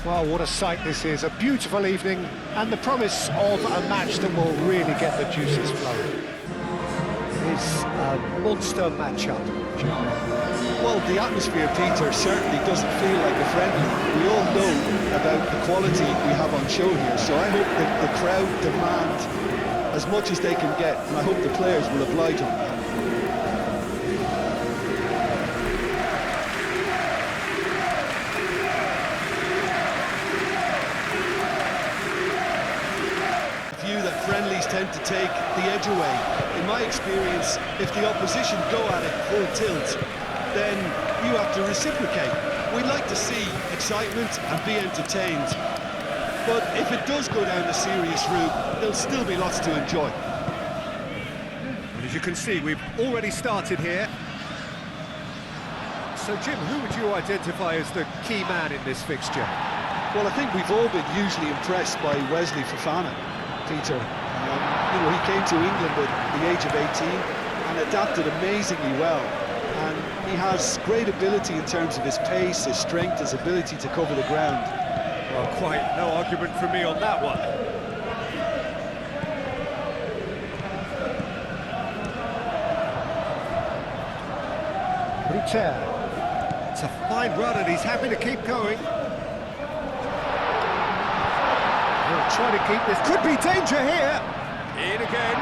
Well, what a sight this is, a beautiful evening, and the promise of a match that will really get the juices flowing. It's a monster matchup, Jim. Well, the atmosphere, Peter, certainly doesn't feel like a friendly. We all know about the quality we have on show here, so I hope that the crowd demand as much as they can get, and I hope the players will oblige them. That friendlies tend to take the edge away. In my experience, if the opposition go at it full tilt, then you have to reciprocate. We'd like to see excitement and be entertained, but if it does go down a serious route, there'll still be lots to enjoy. And as you can see, we've already started here. So Jim, who would you identify as the key man in this fixture? Well, I think we've all been hugely impressed by Wesley Fofana, Peter. He came to England at the age of 18 and adapted amazingly well. And he has great ability in terms of his pace, his strength, his ability to cover the ground. Well, quite no argument from me on that one. Ruter. It's a fine run and he's happy to keep going. He'll try to keep this. Could be danger here. In again.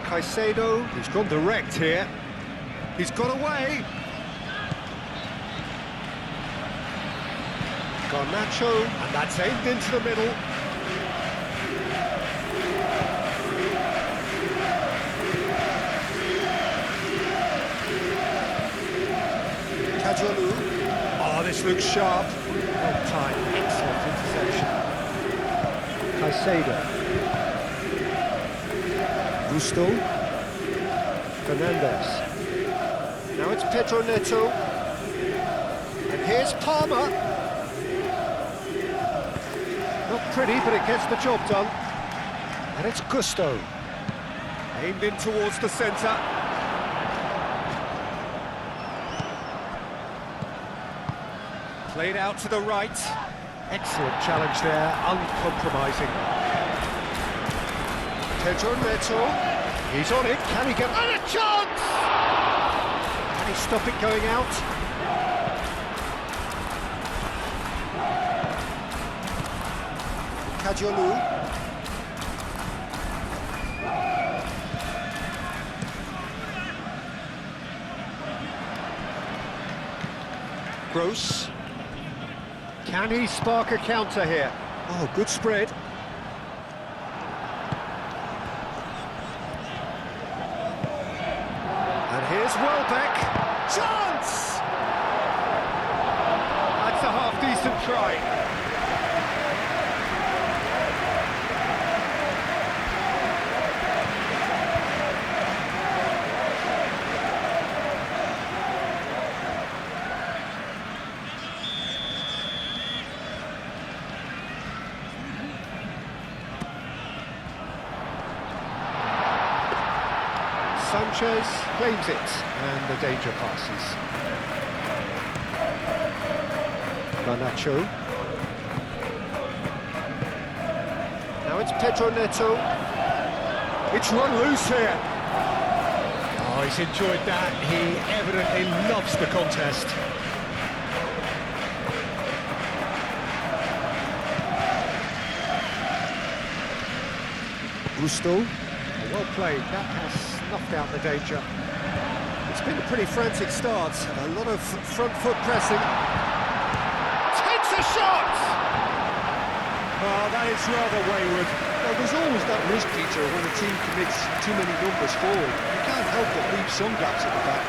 Caicedo, he's gone direct here. He's got away. Garnacho, and that's aimed into the middle. Cajolu. Oh, this looks sharp. Well timed, excellent interception. Caicedo. Gusto. Fernandez. Now it's Pedro Neto. And here's Palmer. Not pretty, but it gets the job done. And it's Gusto. Aimed in towards the centre. Played out to the right. Excellent challenge there, uncompromising. Pedro Neto. He's on it. Can he get... And a chance! Can he stop it going out? Cajolu. Gross. Can he spark a counter here? Oh, good spread. And here's Welbeck. Chance! That's a half-decent try. Sanchez claims it, and the danger passes. Garnacho. Now it's Pedro Neto. It's run loose here. Oh, he's enjoyed that. He evidently loves the contest. Gusto. Well played, that has snuffed out the danger. It's been a pretty frantic start, a lot of front foot pressing. Takes a shot! Oh, that is rather wayward. Well, there's always that risk, Peter, when a team commits too many numbers forward. You can't help but leave some gaps at the back.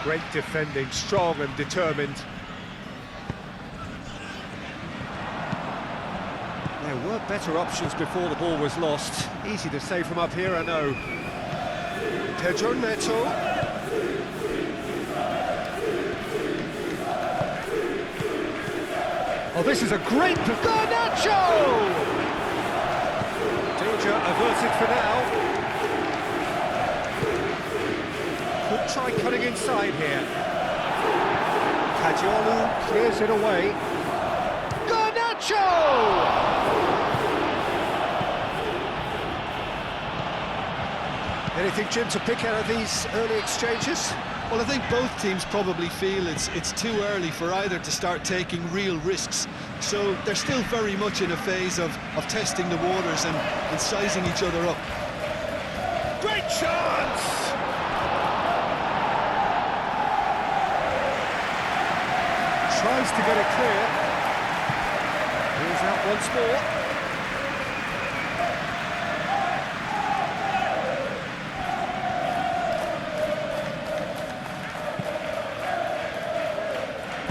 Great defending, strong and determined. There were better options before the ball was lost. Easy to say from up here, I know. Pedro Neto. Oh, this is a great... Garnacho! Danger averted for now. Could try cutting inside here. Kajiolu clears it away. Garnacho! Anything, Jim, to pick out of these early exchanges? Well, I think both teams probably feel it's too early for either to start taking real risks. So they're still very much in a phase of testing the waters and sizing each other up. Great chance! Tries to get it clear. Here's out once more.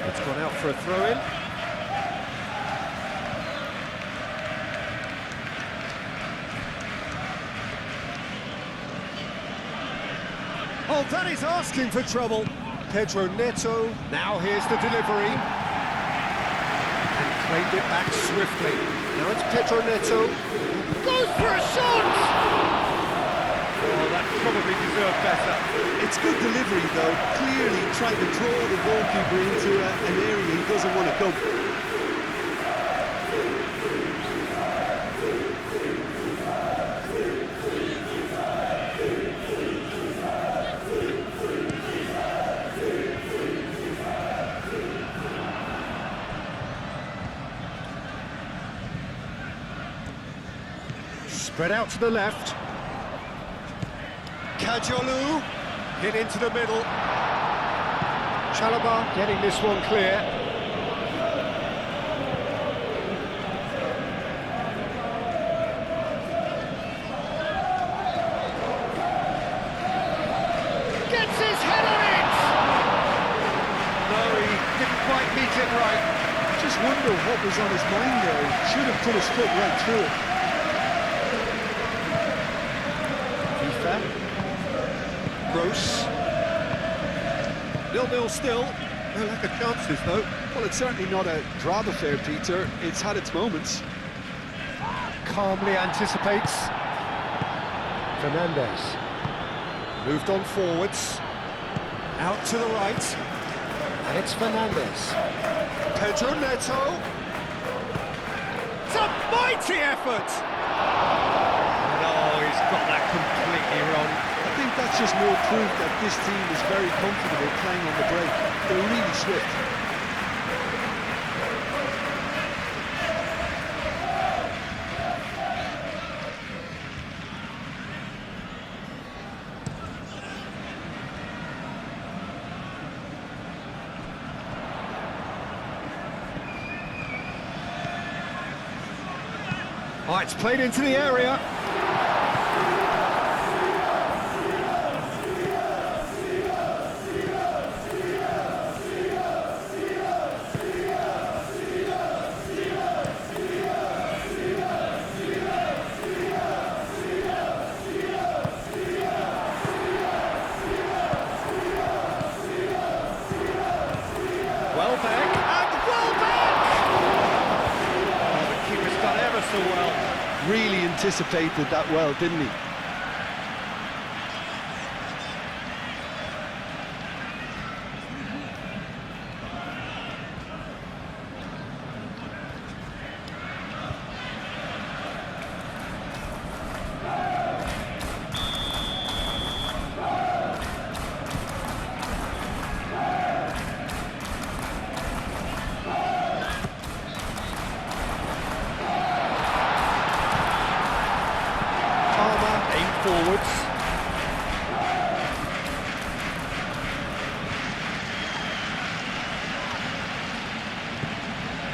It's gone out for a throw-in. Oh, that is asking for trouble. Pedro Neto, now here's the delivery. And claimed it back swiftly. Now it's Pedro Neto. Goes for a shot! Oh, that probably deserved better. It's good delivery, though. Clearly trying to draw the goalkeeper into an area he doesn't want to go. Spread out to the left. Kajiolu hit into the middle. Chalobah getting this one clear. Gets his head on it! No, he didn't quite meet it right. Just wonder what was on his mind there. He should have put his foot right through it. Gross. 0-0 still. No lack of chances, though. Well, it's certainly not a drab affair, Peter. It's had its moments. Calmly anticipates. Fernandez. Moved on forwards. Out to the right. And it's Fernandez. Pedro Neto. It's a mighty effort! No, he's got that completely wrong. I think that's just more proof that this team is very comfortable playing on the break. They're really swift. Oh, it's played into the area. Welbeck, and Welbeck! Oh, the keeper's done ever so well. Really anticipated that well, didn't he? Forwards.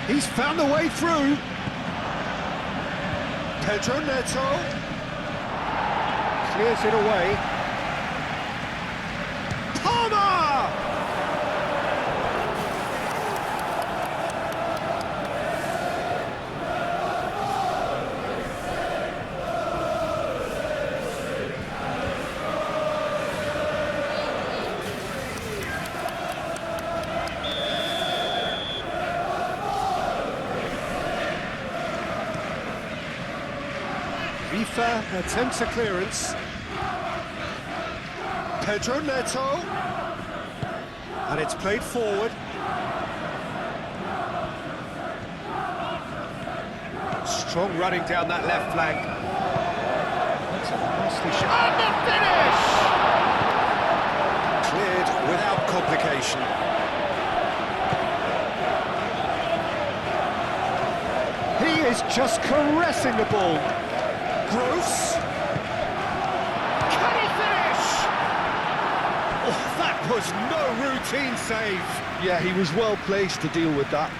He's found a way through. Pedro Neto clears it away. Palmer! attempts a clearance. Pedro Neto. And it's played forward. Strong running down that left flank. That's a nasty shot. And the finish! Cleared without complication. He is just caressing the ball. Gross. Can he finish? Oh, that was no routine save. Yeah, he was well placed to deal with that.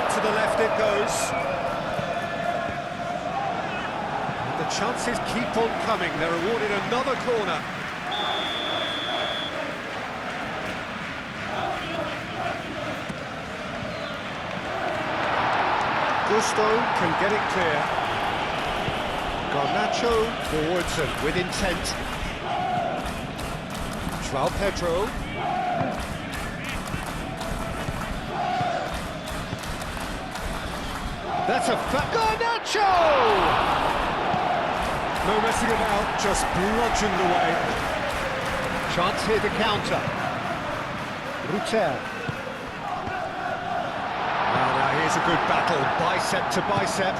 To the left it goes. And the chances keep on coming. They're awarded another corner. Gusto can get it clear. Garnacho forwards and with intent. João Pedro. That's a Garnacho! No messing about, just bludgeoned away. Chance here to counter. Rutel. Now here's a good battle, bicep to bicep.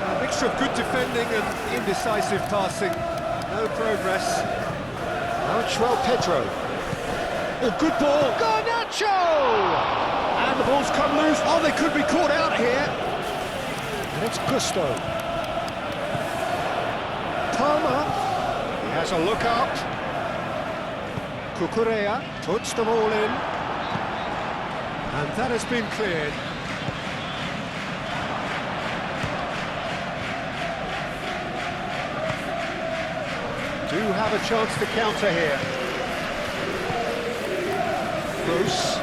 A mixture of good defending and indecisive passing. No progress. Now João Pedro. Oh, good ball. Garnacho! And the ball's come loose. Oh, they could be caught out here. And it's Gusto. Palmer. He has a look up. Cucurella puts them all in. And that has been cleared. Do have a chance to counter here. Bruce.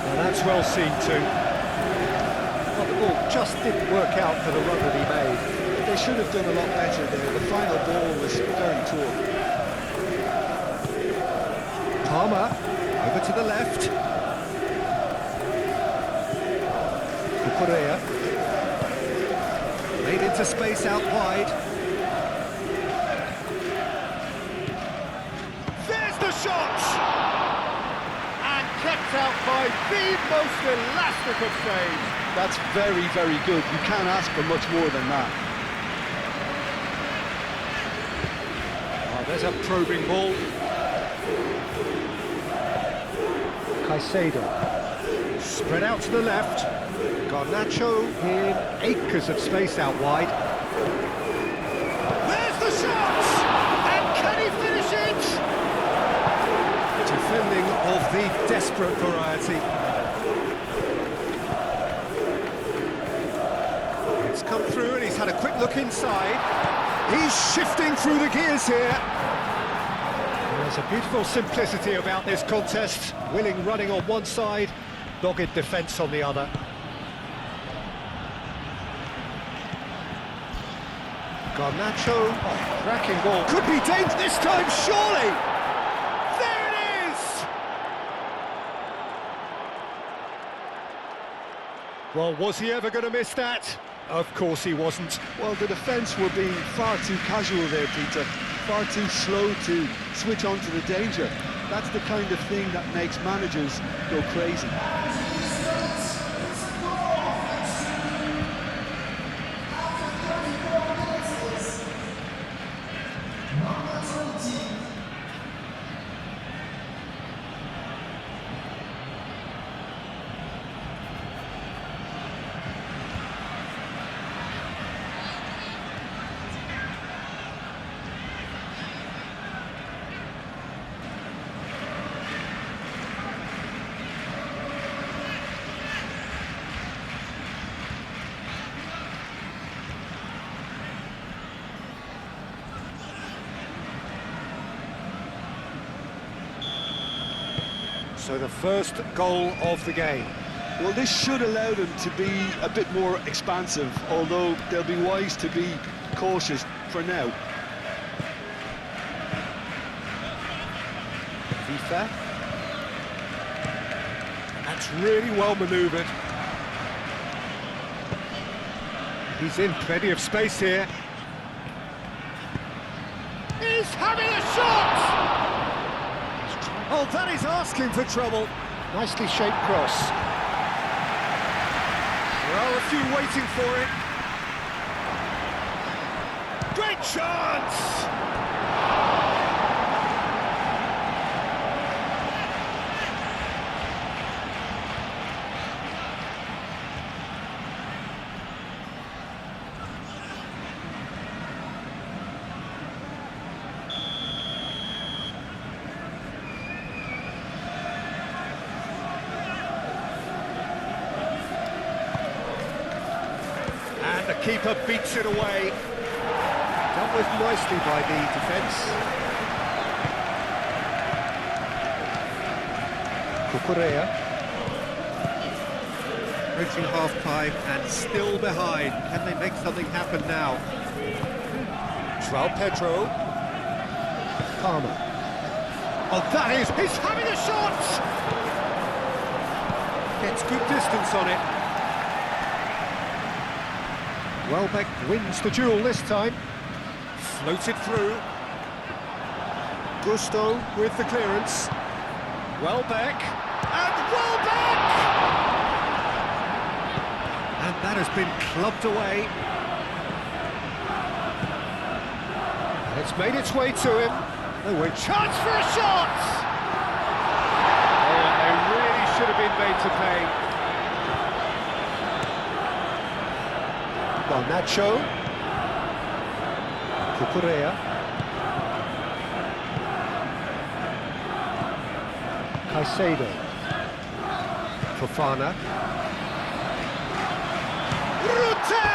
Now that's well seen too. Well, the ball just didn't work out for the run that he made. They should have done a lot better there. The final ball was very poor. Palmer, over to the left. Cucurella. Made into space out wide. There's the shot! And kept out by the most elastic of saves. That's very, very good. You can't ask for much more than that. Oh, there's a probing ball. Caicedo. Spread out to the left. Garnacho in acres of space out wide. There's the shot! And can he finish it? Defending of the desperate variety. It's come through and he's had a quick look inside. He's shifting through the gears here. There's a beautiful simplicity about this contest. Willing running on one side, dogged defence on the other. Garnacho, oh, cracking ball. Could be dangerous this time, surely! There it is! Well, was he ever going to miss that? Of course he wasn't. Well, the defence were being far too casual there, Peter. Far too slow to switch on to the danger. That's the kind of thing that makes managers go crazy. So the first goal of the game. Well, this should allow them to be a bit more expansive, although they'll be wise to be cautious for now. FIFA. That's really well manoeuvred. He's in plenty of space here. He's having a shot! Oh, that is asking for trouble. Nicely shaped cross. There are a few waiting for it. Great chance! And the keeper beats it away. Dealt with nicely by the defence. Cucurella. Approaching half-time and still behind. Can they make something happen now? João Pedro. Palmer. Oh, that is... He's having a shot! Gets good distance on it. Welbeck wins the duel this time. Floated through. Gusto with the clearance. Welbeck. And Welbeck! And that has been clubbed away. And it's made its way to him. Oh, a chance for a shot! Oh, they really should have been made to pay. Nacho, Cucurella, Caicedo, Fofana, Ruta!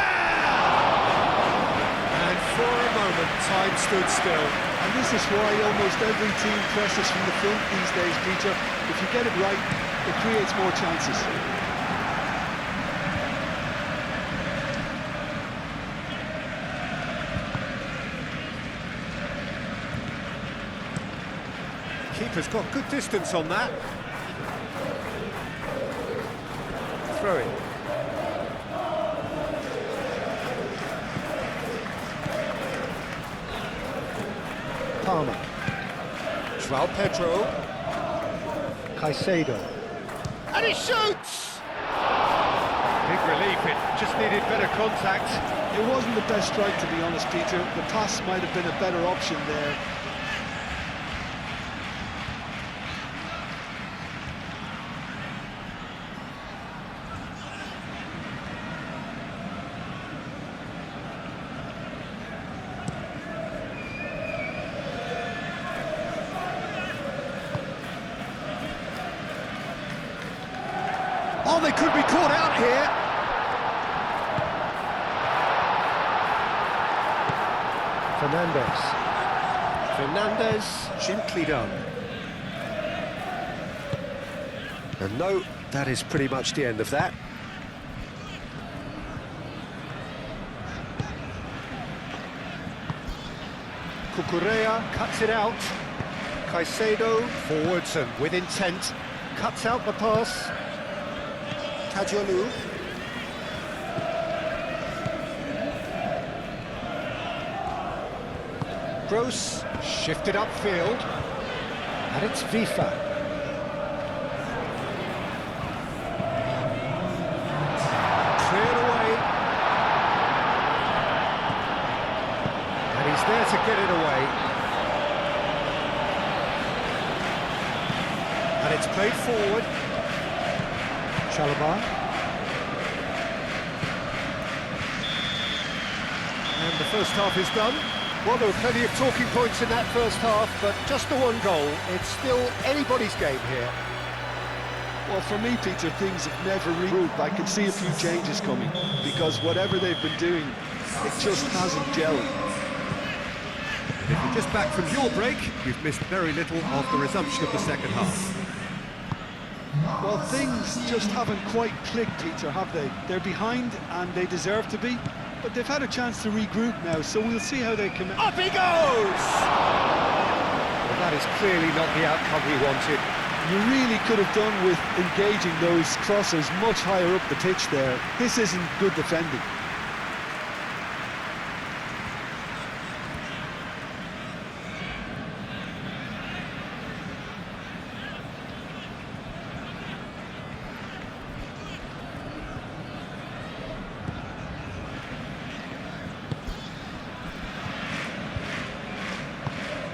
And for a moment, time stood still. And this is why almost every team presses from the front these days, Peter. If you get it right, it creates more chances. Keeper's got good distance on that. Throwing. Palmer. João Pedro. Caicedo. And he shoots! Big relief, it just needed better contact. It wasn't the best strike, to be honest, Peter. The pass might have been a better option there. Oh, they could be caught out here. Fernandes, gently done. And no, that is pretty much the end of that. Cucurella cuts it out. Caicedo forwards and with intent. Cuts out the pass. Tajolu. Gross shifted upfield, and it's FIFA. Cleared away, and he's there to get it away. And it's played forward. Chalobah. And the first half is done. Well, there were plenty of talking points in that first half, but just the one goal. It's still anybody's game here. Well, for me, Peter, things have never really... I can see a few changes coming, because whatever they've been doing, it just hasn't gelled. And if you're just back from your break, you've missed very little of the resumption of the second half. Well, things just haven't quite clicked, Peter, have they? They're behind and they deserve to be, but they've had a chance to regroup now, so we'll see how they come out. Up he goes! Well, that is clearly not the outcome he wanted. You really could have done with engaging those crosses much higher up the pitch there. This isn't good defending.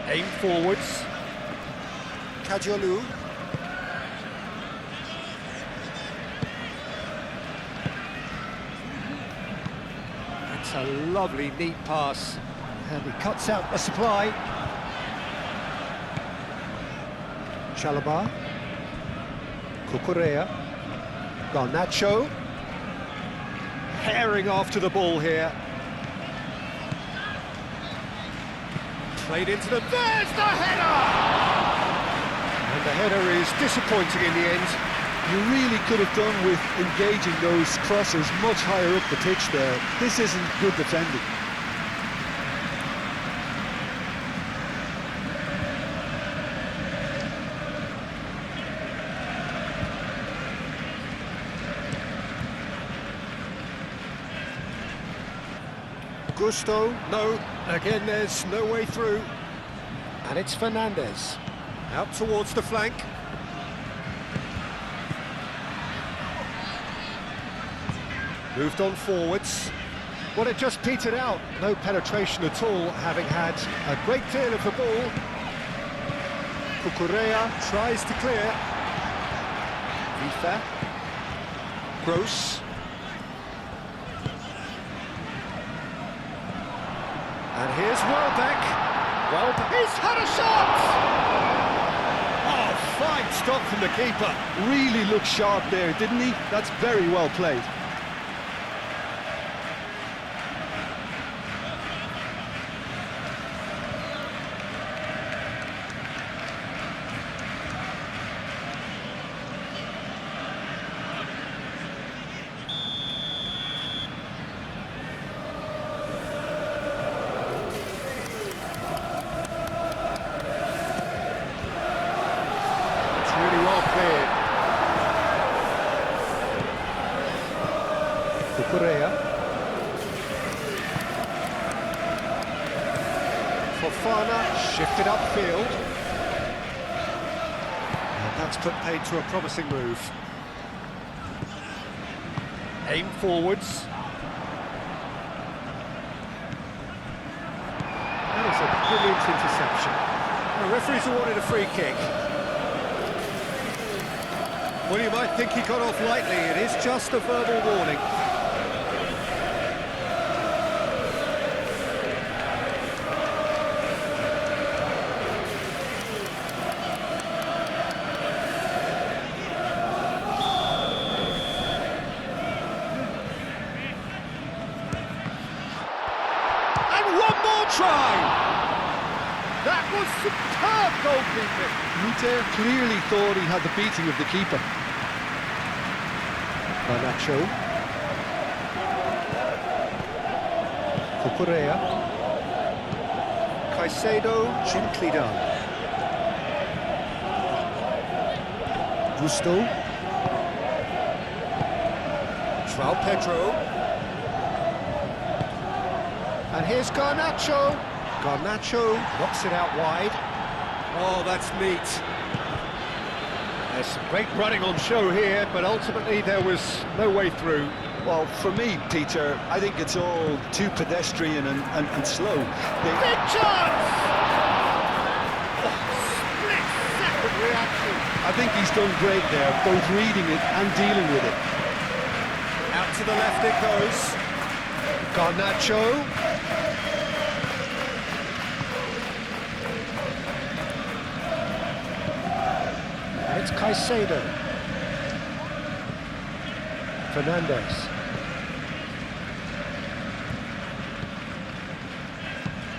Aim forwards. Kajolu. It's a lovely, neat pass. And he cuts out the supply. Chalobah. Cucurella. Garnacho. Herring after the ball here. Played into the... There's the header! And the header is disappointing in the end. You really could have done with engaging those crosses much higher up the pitch there. This isn't good defending. Gusto, no, again there's no way through. And it's Fernandez, out towards the flank. Moved on forwards. Well, it just petered out, no penetration at all, having had a great deal of the ball. Cucurella tries to clear. Vifa. Gross. And here's Welbeck. He's had a shot! Oh, fine stop from the keeper. Really looked sharp there, didn't he? That's very well played. Cucurella. Fofana shifted upfield. And that's put paid to a promising move. Aim forwards. That is a brilliant interception. The referee's awarded a free kick. Well, you might think he got off lightly. It is just a verbal warning. Try! That was superb goalkeeping! Peter clearly thought he had the beating of the keeper. Garnacho. Cucurella. Caicedo, gently done. Gusto. João Pedro. And here's Garnacho. Garnacho knocks it out wide. Oh, that's neat. There's some great running on show here, but ultimately there was no way through. Well, for me, Peter, I think it's all too pedestrian and slow. Big chance! Oh, split-second reaction. I think he's done great there, both reading it and dealing with it. Out to the left it goes. Garnacho. It's Caicedo. Fernandez.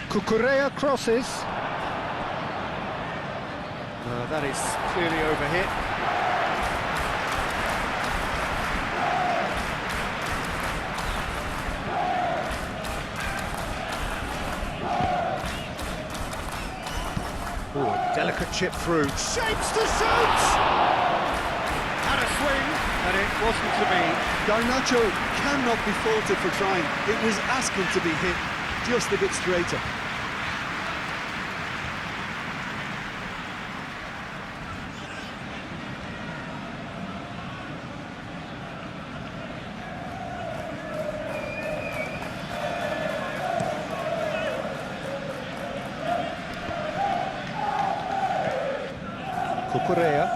Cucurella crosses. That is clearly overhit. Oh, a delicate chip through. Shapes to shoot! Had a swing, but it wasn't to be. Garnacho cannot be faulted for trying. It was asking to be hit just a bit straighter. Cucurella.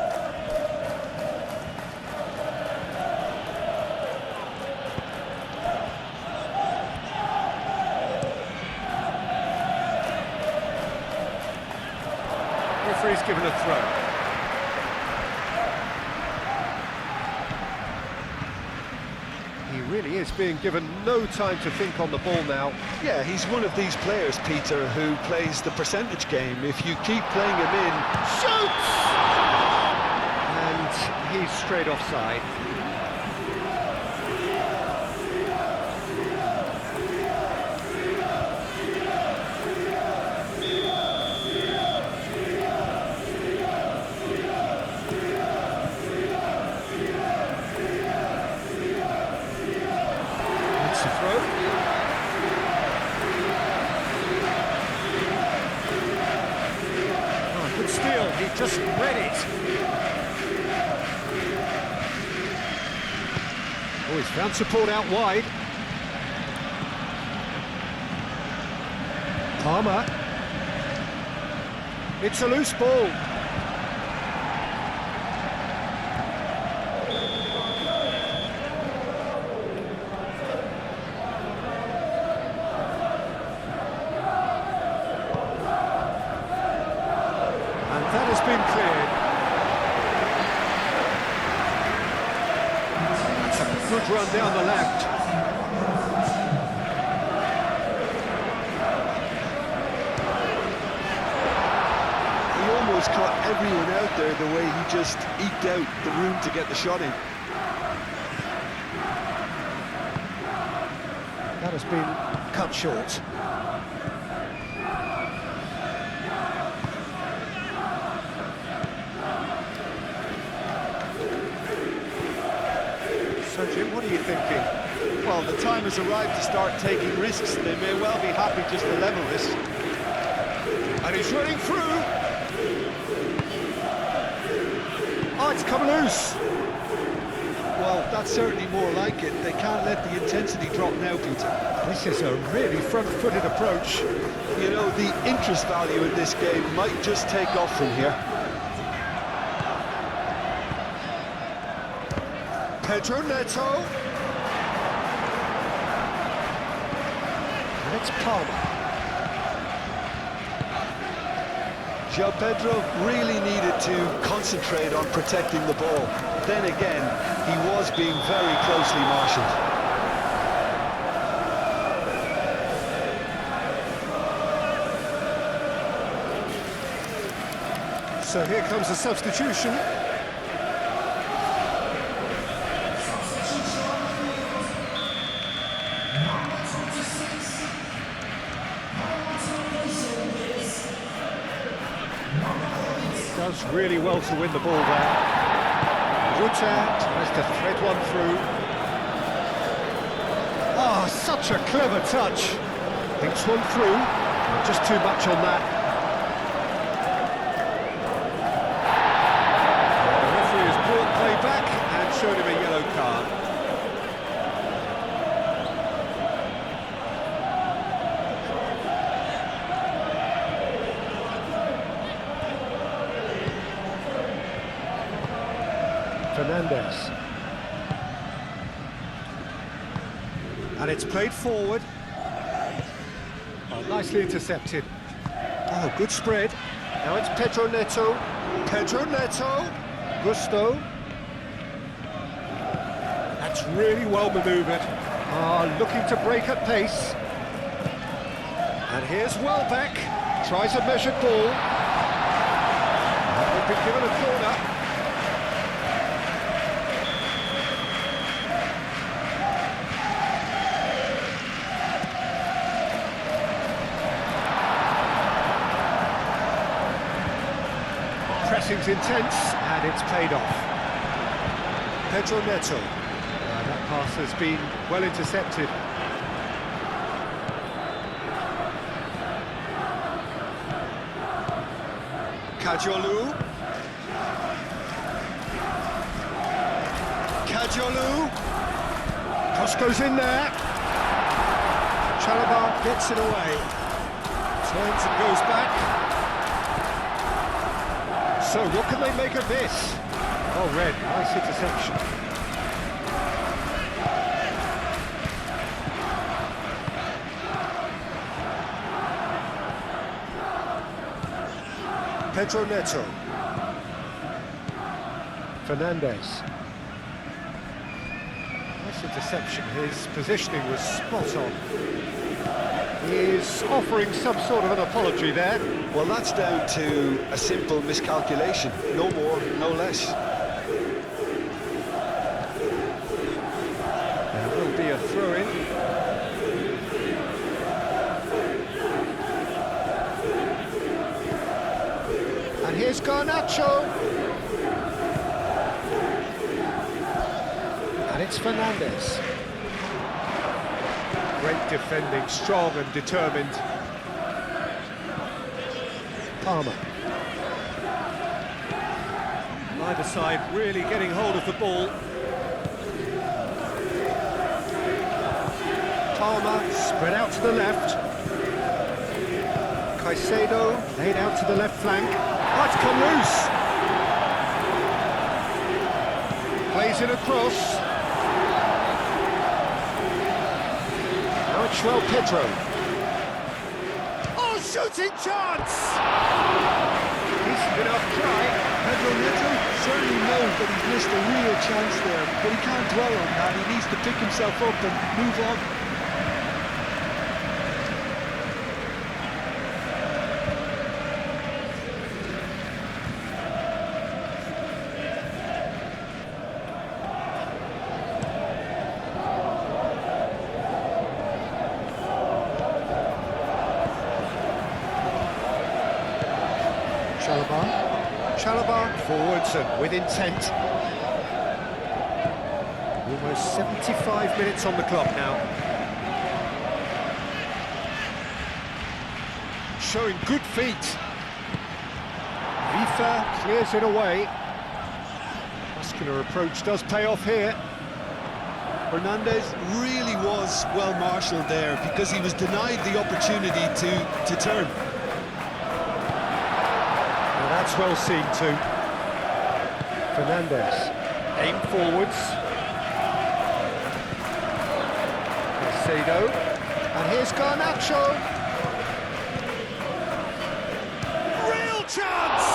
Referee's given a throw. He really is being given no time to think on the ball now. Yeah, he's one of these players, Peter, who plays the percentage game. If you keep playing him in, Shoots! And he's straight offside. It's a throw. Oh, good steal, he just read it. Oh, he's found support out wide. Palmer. It's a loose ball. And that has been cleared. That's a good run down the left. he almost caught everyone out there the way he just eked out the room to get the shot in. That has been cut short. So, Jim, what are you thinking? Well, the time has arrived to start taking risks. They may well be happy just to level this. And he's running through. Oh, it's come loose. Well, that's certainly more like it. They can't let the intensity drop now, Peter. This is a really front-footed approach. You know, the interest value in this game might just take off from here. Pedro Neto. And it's Palmer. João Pedro really needed to concentrate on protecting the ball. Then again, he was being very closely marshalled. So here comes a substitution. Does really well to win the ball there. Ruta tries to thread one through. Oh, such a clever touch. Thinks one through. Just too much on that. The referee has brought play back and showed him a yellow card. Fernandez. And it's played forward. Oh, nicely intercepted. Oh, good spread. Now it's Pedro Neto. Pedro Neto. Gusto. That's really well manoeuvred. Ah, looking to break at pace. And here's Welbeck. Tries a measured ball. They've been given a corner. pressing's intense, and it's paid off. Pedro Neto. That pass has been well intercepted. Kajolu. Cross goes in there. Chalobah gets it away. Turns and goes back. So what can they make of this? Oh, Red, nice interception. Pedro Neto. Fernandez. Nice interception. His positioning was spot on. He is offering some sort of an apology there. Well, that's down to a simple miscalculation. No more, no less. There will be a throw-in. And here's Garnacho. And it's Fernandez. Great defending, strong and determined. Palmer. Neither side really getting hold of the ball. Palmer spread out to the left. Caicedo laid out to the left flank. Oh, it's come loose. Plays it across. Now it's João Pedro. Oh, shooting chance! Decent enough try. Pedro Neto certainly knows that he's missed a real chance there, but he can't dwell on that. He needs to pick himself up and move on. Chalobah forwards and with intent. Almost 75 minutes on the clock now. Showing good feet. Vifa clears it away. Muscular approach does pay off here. Fernandez really was well marshalled there because he was denied the opportunity to turn. That's well seen too. Fernandez, aim forwards. Caicedo, and here's Garnacho. Real chance!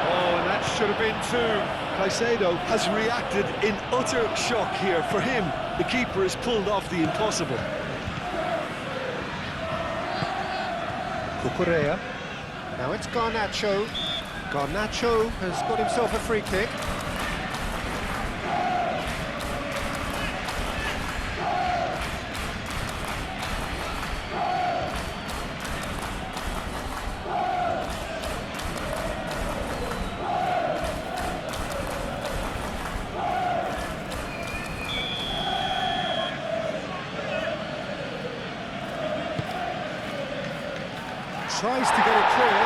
Oh, and that should have been two. Caicedo has reacted in utter shock here. For him, the keeper has pulled off the impossible. Cucurella. Now it's Garnacho. Garnacho has got himself a free kick. Tries to get it clear.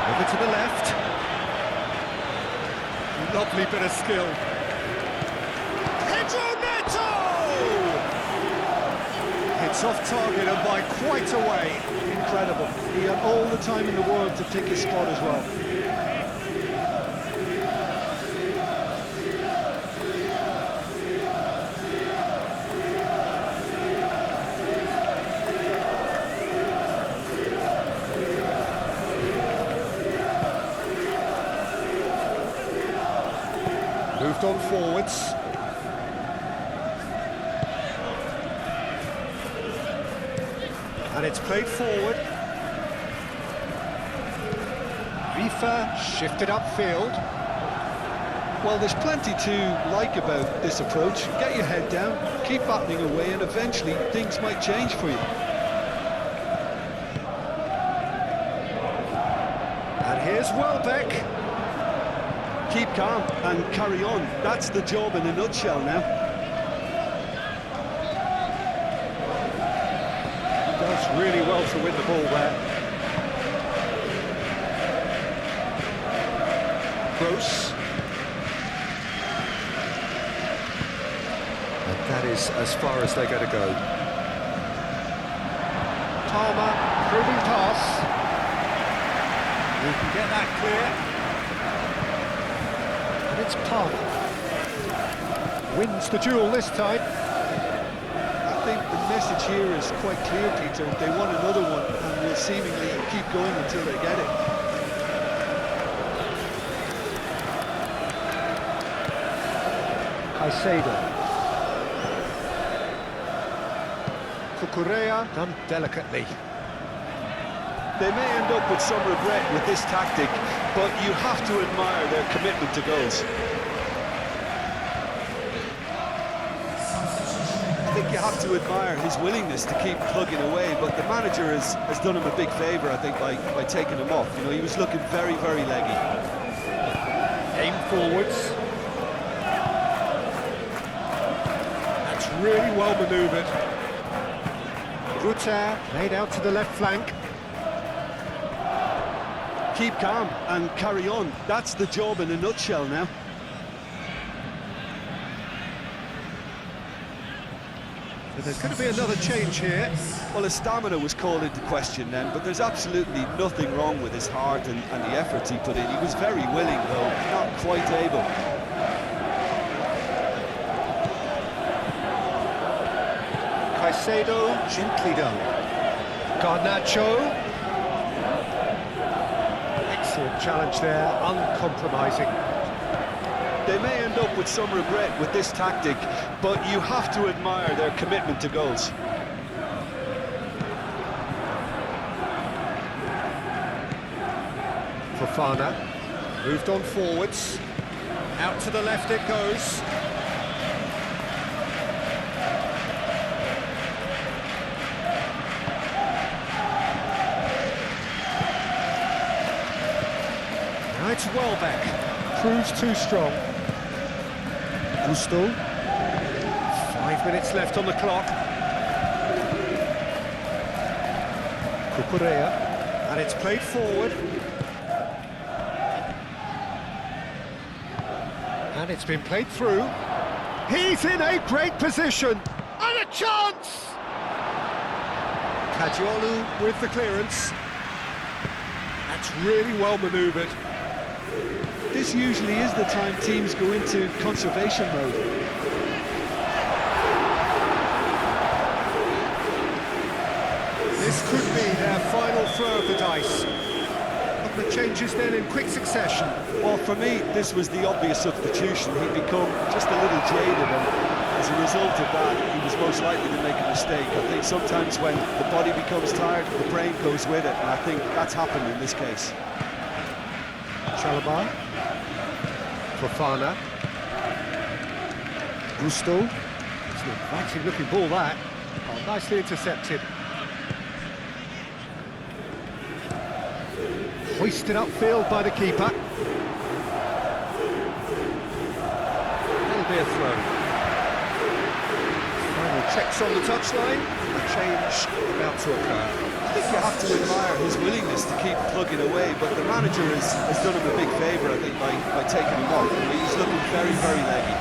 Over to the left. Lovely bit of skill. Pedro Neto! It's off target and by quite a way. Incredible. He had all the time in the world to pick his spot as well. Moved on forwards. And it's played forward. Vifa shifted upfield. Well, there's plenty to like about this approach. Get your head down, keep battling away, and eventually things might change for you. And here's Welbeck. Keep calm and carry on. That's the job in a nutshell now. Does really well to win the ball there. Gross. And that is as far as they're going to go. Palmer, improving pass. We can get that clear. And it's Palmer. Wins the duel this time. I think the message here is quite clear, Peter. They want another one and will seemingly keep going until they get it. Caicedo. Cucurella done delicately. They may end up with some regret with this tactic, but you have to admire their commitment to goals. I think you have to admire his willingness to keep plugging away, but the manager has done him a big favour, I think, by taking him off. You know, he was looking very, very leggy. Aim forwards. That's really well manoeuvred. Rutter laid out to the left flank. Keep calm and carry on. That's the job in a nutshell now. So there's going to be another change here. Well, his stamina was called into question then, but there's absolutely nothing wrong with his heart and the efforts he put in. He was very willing, though, not quite able. Caicedo, gently done. Garnacho. Excellent challenge there, uncompromising. They may end up with some regret with this tactic, but you have to admire their commitment to goals. Fofana, moved on forwards. Out to the left it goes. Now it's Welbeck. Proves too strong. Gusto. 5 minutes left on the clock. Cucurella. And it's played forward. And it's been played through. He's in a great position. And a chance! Caggiolu with the clearance. That's really well manoeuvred. This usually is the time teams go into conservation mode. This could be their final throw of the dice. Couple of changes then in quick succession. Well, for me, this was the obvious substitution. He'd become just a little jaded, and as a result of that, he was most likely to make a mistake. I think sometimes when the body becomes tired, the brain goes with it, and I think that's happened in this case. Chalobah. Fofana. Gusto. It's an inviting looking ball that. Oh, nicely intercepted. Hoisted upfield by the keeper. It'll be a throw. Final checks on the touchline. A change about to occur. I think you have to admire his willingness to keep plugging away, but the manager has done him a big favour, I think, by taking him off. I mean, he's looking very, very leggy.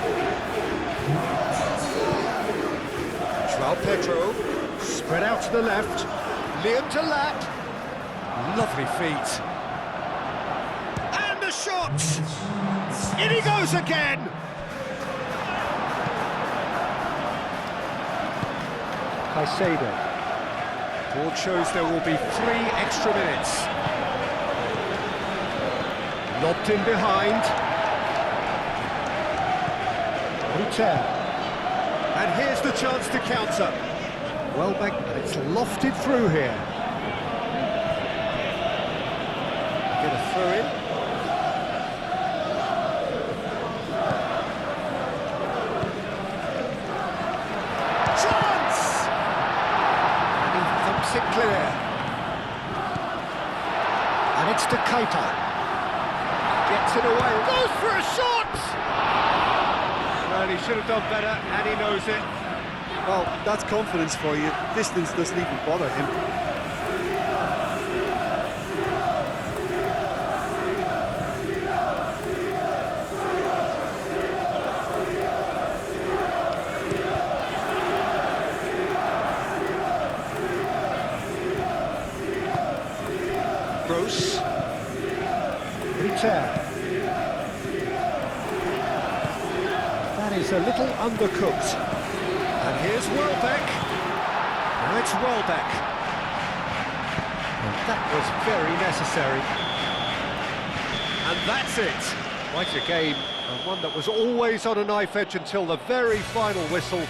João Pedro, spread out to the left. Liam to lap. Lovely feet. And the shot! In he goes again! Caicedo. Board shows there will be 3 extra minutes. Lobbed in behind. Rutter. And here's the chance to counter. Welbeck, and it's lofted through here. Get a throw in. It clear. And it's It's to Keita. Gets it away. Goes for a shot! Well, he should have done better, and he knows it. Well, that's confidence for you. Distance doesn't even bother him. Bruce. Peter. That is a little undercooked. And here's Welbeck. Now it's Welbeck. And that was very necessary. And that's it. Quite a game, and one that was always on a knife edge until the very final whistle.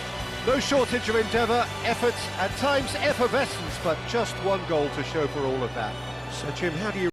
No shortage of endeavour, effort, at times effervescence, but just one goal to show for all of that. So, Jim, how do you